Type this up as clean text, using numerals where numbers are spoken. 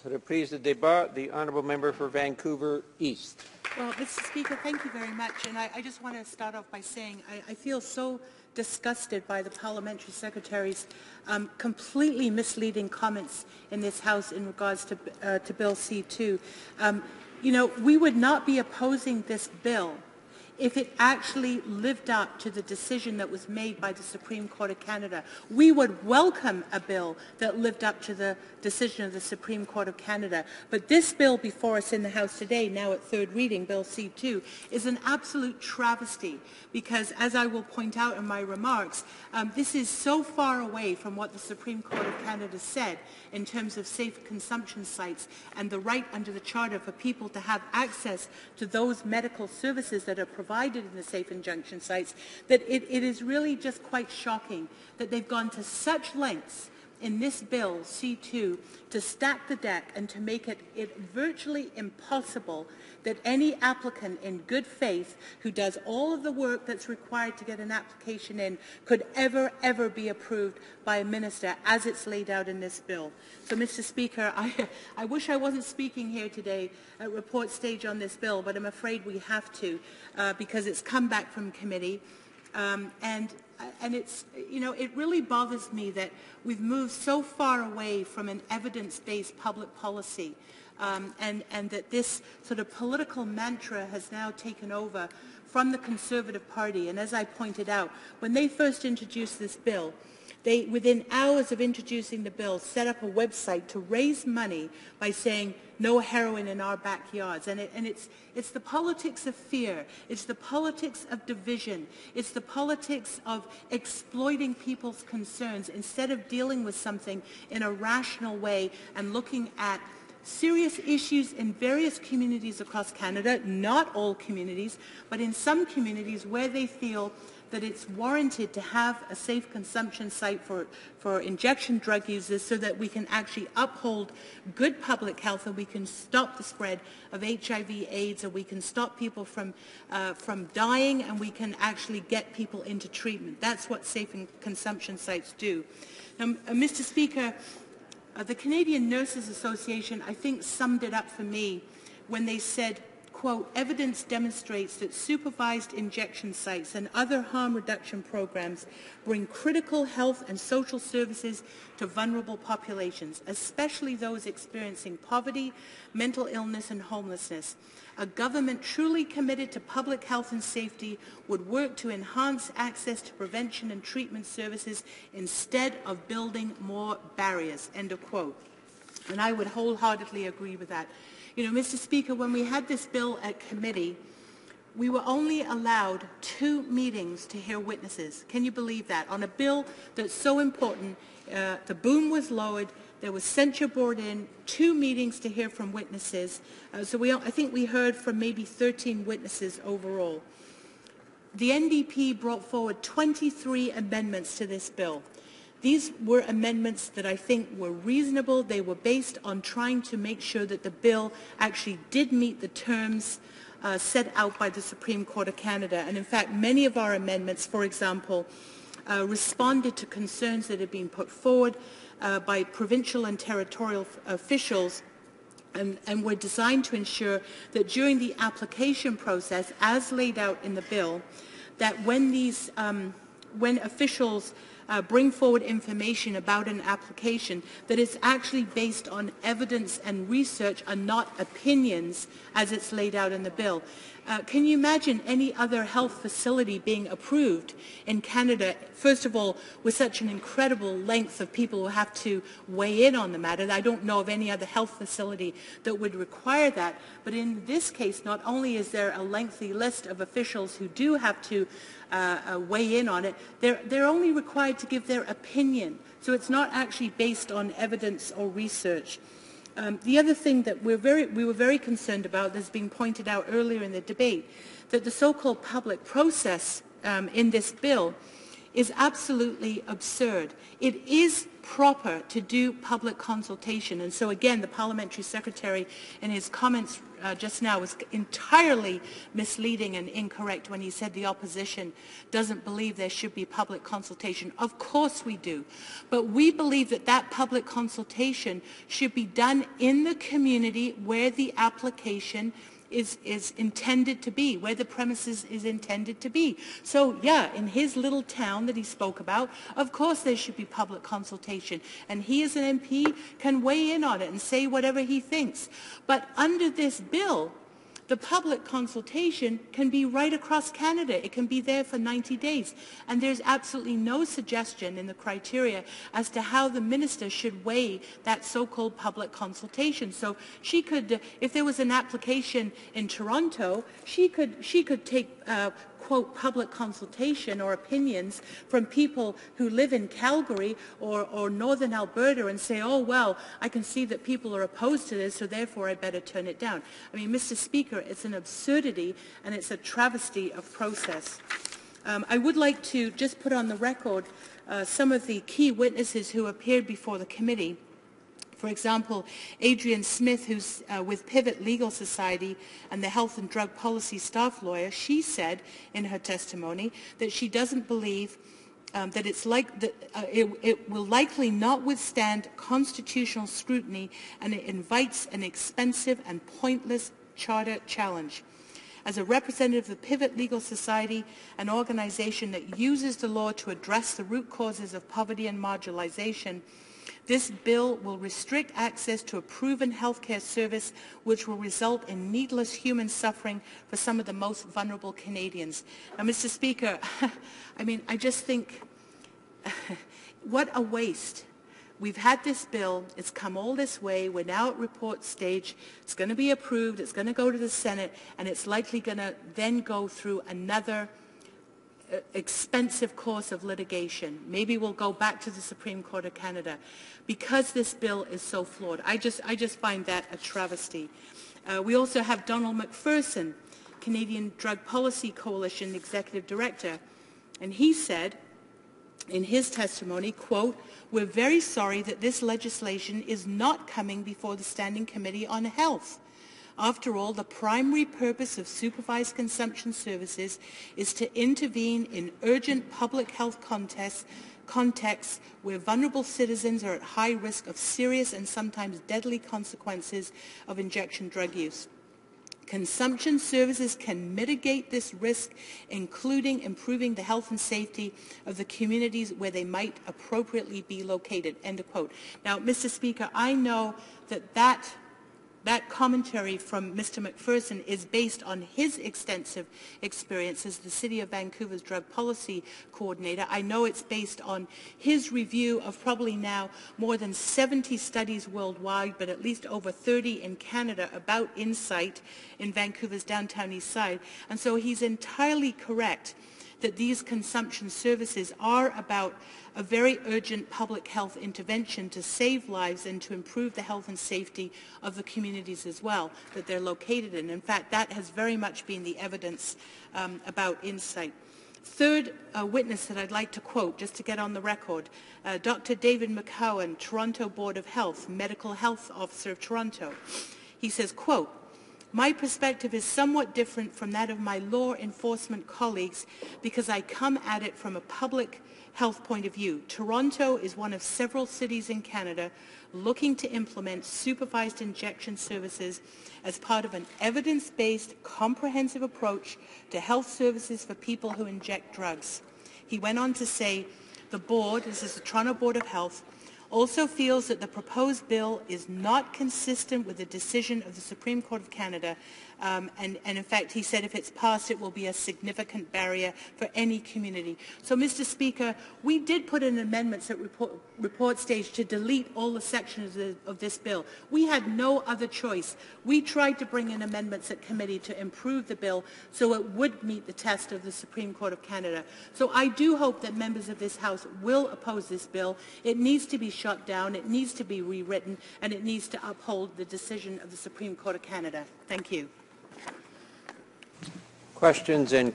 Reprise de débat, the honourable member for Vancouver East. Well, Mr. Speaker, thank you very much. And I just want to start off by saying I feel so disgusted by the parliamentary secretary's completely misleading comments in this House in regards to Bill C-2. You know, we would not be opposing this bill if it actually lived up to the decision that was made by the Supreme Court of Canada. We would welcome a bill that lived up to the decision of the Supreme Court of Canada. But this bill before us in the House today, now at third reading, Bill C-2, is an absolute travesty because, as I will point out in my remarks, this is so far away from what the Supreme Court of Canada said in terms of safe consumption sites and the right under the Charter for people to have access to those medical services that are provided in the safe injunction sites, that it is really just quite shocking that they've gone to such lengths in this bill, C-2, to stack the deck and to make it virtually impossible that any applicant in good faith who does all of the work that's required to get an application in could ever be approved by a minister as it's laid out in this bill. So, Mr. Speaker, I wish I wasn't speaking here today at report stage on this bill, but I'm afraid we have to because it's come back from committee. And it's, you know, it really bothers me that we've moved so far away from an evidence-based public policy and that this sort of political mantra has now taken over from the Conservative Party. And as I pointed out, when they first introduced this bill, they, within hours of introducing the bill, set up a website to raise money by saying, no heroin in our backyards. And it's the politics of fear. It's the politics of division. It's the politics of exploiting people's concerns instead of dealing with something in a rational way and looking at serious issues in various communities across Canada, not all communities, but in some communities where they feel that it's warranted to have a safe consumption site for injection drug users so that we can actually uphold good public health and we can stop the spread of HIV/AIDS, and we can stop people from dying, and we can actually get people into treatment. That's what safe consumption sites do. Now, Mr. Speaker, the Canadian Nurses Association, I think, summed it up for me when they said, quote, evidence demonstrates that supervised injection sites and other harm reduction programs bring critical health and social services to vulnerable populations, especially those experiencing poverty, mental illness, and homelessness. A government truly committed to public health and safety would work to enhance access to prevention and treatment services instead of building more barriers, end of quote. And I would wholeheartedly agree with that. You know, Mr. Speaker, when we had this bill at committee, we were only allowed 2 meetings to hear witnesses. Can you believe that? On a bill that's so important, the boom was lowered, there was censure brought in, 2 meetings to hear from witnesses. I think we heard from maybe 13 witnesses overall. The NDP brought forward 23 amendments to this bill. These were amendments that I think were reasonable. They were based on trying to make sure that the bill actually did meet the terms set out by the Supreme Court of Canada. And in fact, many of our amendments, for example, responded to concerns that had been put forward by provincial and territorial officials and were designed to ensure that during the application process, as laid out in the bill, that when officials bring forward information about an application, that it's actually based on evidence and research and not opinions as it's laid out in the bill. Can you imagine any other health facility being approved in Canada, first of all, with such an incredible length of people who have to weigh in on the matter? I don't know of any other health facility that would require that. But in this case, not only is there a lengthy list of officials who do have to weigh in on it, they're only required to give their opinion. So it's not actually based on evidence or research. The other thing that we were very concerned about, that's been pointed out earlier in the debate, that the so-called public process in this bill is absolutely absurd. It is proper to do public consultation, and so again, the parliamentary secretary in his comments just now was entirely misleading and incorrect when he said the opposition doesn't believe there should be public consultation. Of course we do, but we believe that that public consultation should be done in the community where the application is intended to be, where the premises is intended to be. So yeah, in his little town that he spoke about, of course there should be public consultation, and he as an MP can weigh in on it and say whatever he thinks. But under this bill, the public consultation can be right across Canada. It can be there for 90 days. And there's absolutely no suggestion in the criteria as to how the minister should weigh that so-called public consultation. So she could, if there was an application in Toronto, she could take quote, public consultation or opinions from people who live in Calgary or northern Alberta and say, oh, well, I can see that people are opposed to this, so therefore I better turn it down. I mean, Mr. Speaker, it's an absurdity and it's a travesty of process. I would like to just put on the record some of the key witnesses who appeared before the committee. For example, Adrienne Smith, who's with Pivot Legal Society and the Health and Drug Policy staff lawyer, she said in her testimony that she doesn't believe that it will likely not withstand constitutional scrutiny, and it invites an expensive and pointless charter challenge. As a representative of the Pivot Legal Society, an organization that uses the law to address the root causes of poverty and marginalization, this bill will restrict access to a proven healthcare service, which will result in needless human suffering for some of the most vulnerable Canadians. Now, Mr. Speaker, I mean, I just think, what a waste. We've had this bill, it's come all this way, we're now at report stage, it's going to be approved, it's going to go to the Senate, and it's likely going to then go through another expensive course of litigation. Maybe we'll go back to the Supreme Court of Canada because this bill is so flawed. I just find that a travesty. We also have Donald McPherson, Canadian Drug Policy Coalition Executive Director, and he said in his testimony, quote, "We're very sorry that this legislation is not coming before the Standing Committee on Health. After all, the primary purpose of supervised consumption services is to intervene in urgent public health contexts where vulnerable citizens are at high risk of serious and sometimes deadly consequences of injection drug use. Consumption services can mitigate this risk, including improving the health and safety of the communities where they might appropriately be located," end of quote. Now, Mr. Speaker, I know that commentary from Mr. McPherson is based on his extensive experience as the City of Vancouver's drug policy coordinator. I know it's based on his review of probably now more than 70 studies worldwide, but at least over 30 in Canada about insight in Vancouver's downtown east side. And so he's entirely correct that these consumption services are about a very urgent public health intervention to save lives and to improve the health and safety of the communities as well that they're located in. In fact, that has very much been the evidence about insight. Third witness that I'd like to quote, just to get on the record, Dr. David McCowan, Toronto Board of Health, Medical Health Officer of Toronto. He says, quote, "My perspective is somewhat different from that of my law enforcement colleagues because I come at it from a public health point of view. Toronto is one of several cities in Canada looking to implement supervised injection services as part of an evidence-based, comprehensive approach to health services for people who inject drugs." He went on to say, "The board," this is the Toronto Board of Health, "also feels that the proposed bill is not consistent with the decision of the Supreme Court of Canada, and in fact, he said if it's passed, it will be a significant barrier for any community." So, Mr. Speaker, we did put in amendments at report stage to delete all the sections of this bill. We had no other choice. We tried to bring in amendments at committee to improve the bill so it would meet the test of the Supreme Court of Canada. So I do hope that members of this House will oppose this bill. It needs to be shut down, it needs to be rewritten, and it needs to uphold the decision of the Supreme Court of Canada. Thank you. Questions and